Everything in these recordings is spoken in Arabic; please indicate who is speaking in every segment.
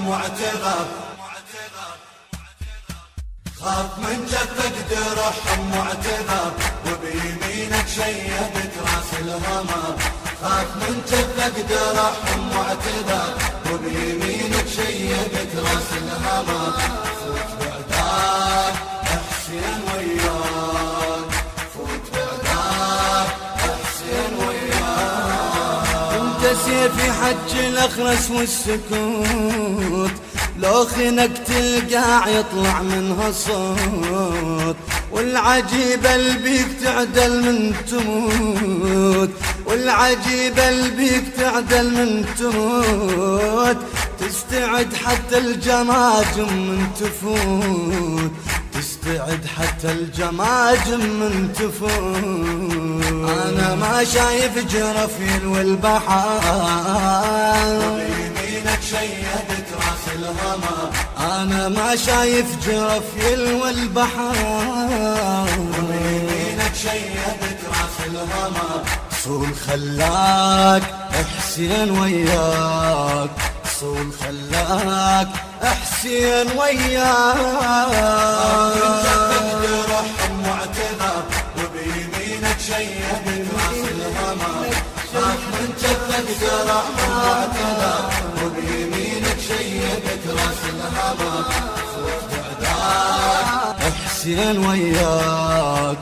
Speaker 1: معتذر، خاف من جفك درح معتذر، وبيمينك شيبت راس الهمر. خاف من جفك درح معتذر، وبيمينك شيبت راس الهمر. فوت بعداك احسن وياك، فوت بعداك احسن وياك.
Speaker 2: انت سيفي حج الاخرس والسكوت، لو خنقت القاع يطلع منها صوت. والعجيبة اللي بيك تعدل من تموت، والعجيبة اللي بيك تعدل من تموت. تستعد حتى الجماجم من تفوت، تستعد حتى الجماجم من تفوت. أنا ما شايف جرفيل والبحر،
Speaker 1: وبيمينك شيبت راس الهمر.
Speaker 2: أنا ما شايف جرفيل والبحر،
Speaker 1: وبيمينك شيبت راس الهمر.
Speaker 2: صول خلاك حسين وياك، صول خلاك حسين وياك.
Speaker 1: من جفك درح معتذر، وبيمينك شيبت راس الهمر. خاف من جفك درح معتذر، وبيمينك شيبت راس الهمر. فوت بعداك
Speaker 2: حسين وياك،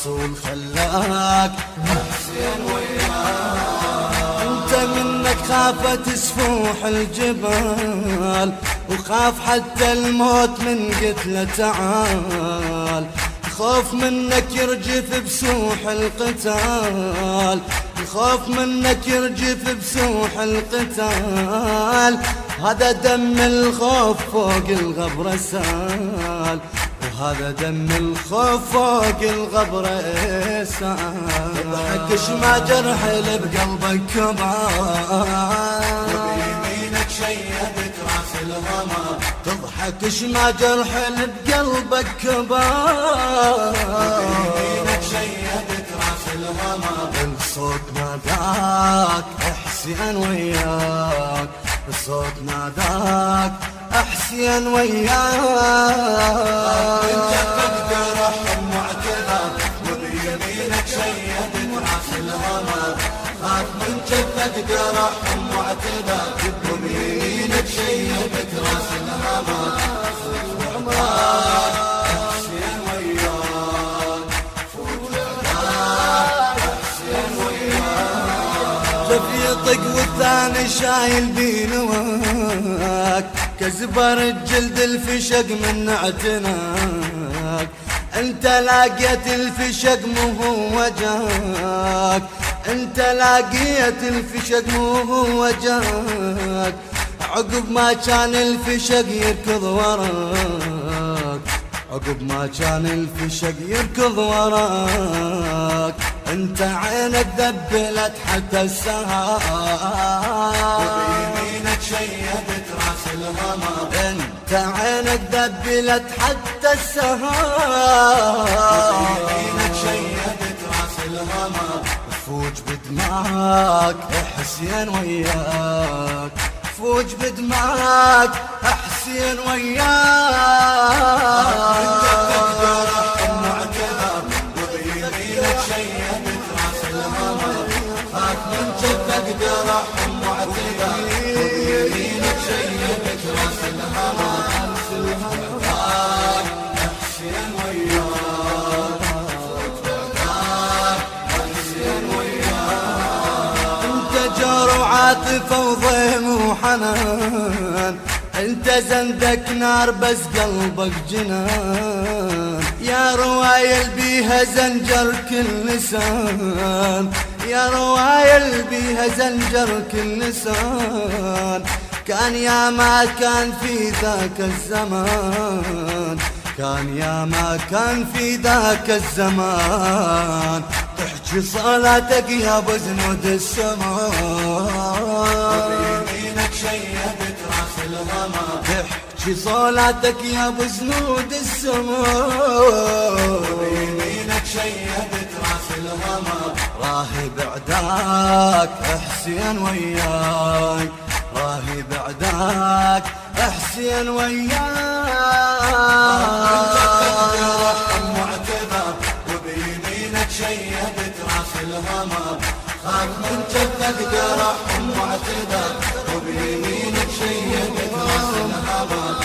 Speaker 2: صول خلاك
Speaker 1: حسين وياك.
Speaker 2: انت منك خافت سفوح الجبال، وخاف حتى الموت من قتله تعال. خوف منك يرجف بسوح القتال، الخوف منك يرجف بسوح القتال. هذا دم الخوف فوق الغبرة سال، وهذا دم الخوف فوق الغبرة سال. ضحكش ما جرح اللي بقلبك كبار،
Speaker 1: وبيمينك شيبت راس الهمر.
Speaker 2: تضحكش ما جرح اللي بقلبك كبار.
Speaker 1: وبيمينك شيبت راس الهمر.
Speaker 2: الصوت ناداك حسين وياك، الصوت ناداك حسين وياك.
Speaker 1: من جفك درح معتذر، وبيمينك شيبت راس الهمر. خاف من جفك درح معتذر، وبيمينك شيبت راس الهمر. فوت بعداك احسن وياك، فوت بعداك احسن وياك.
Speaker 2: رفيقك والثاني شايل بينواك، كزبر الجلد الفشق من اعتناك. انت لاقيت الفشق مو هو جاك، انت لاقيت الفشق مو هو جاك. عقب ما كان الفشق يركض وراك، عقب ما كان الفشق يركض وراك. انت عينك ذبلت حتى السهار،
Speaker 1: وبيمينك شيبت راس الهمر.
Speaker 2: انت عينك ذبلت حتى السهار.
Speaker 1: وبيمينك شيبت راس الهمر.
Speaker 2: فوج بدماك حسين وياك، فوج بدماك حسين وياك.
Speaker 1: من جفك درح معتذر، وبيمينك شيبت راس الهمر. خاف من جفك درح معتذر، وبيمينك شيبت راس الهمر. بعداك احسن وياك، فوت بعداك احسن وياك.
Speaker 2: انت جار وعاطفة وضيم وحنان، انت زندك نار بس قلبك جنان. يا رواية بيها زنجر كل لسان، يا رواية بيها زنجر كل لسان. كان يا ما كان في ذاك الزمان، كان يا ما كان في ذاك الزمان. تحكي صلاتك يا ابو زنود السمان،
Speaker 1: وبيمينك شيبت راس الهمر.
Speaker 2: تحكي صلاتك يا ابو زنود السمان.
Speaker 1: وبيمينك شيبت راس الهمر.
Speaker 2: راهي بعداك حسين وياك، الله بعداك حسين وياك
Speaker 1: معتذر وبيمينك شيدت راس الهمام خاف من جدك جرح معتذر وبيمينك شيدت راس الهمام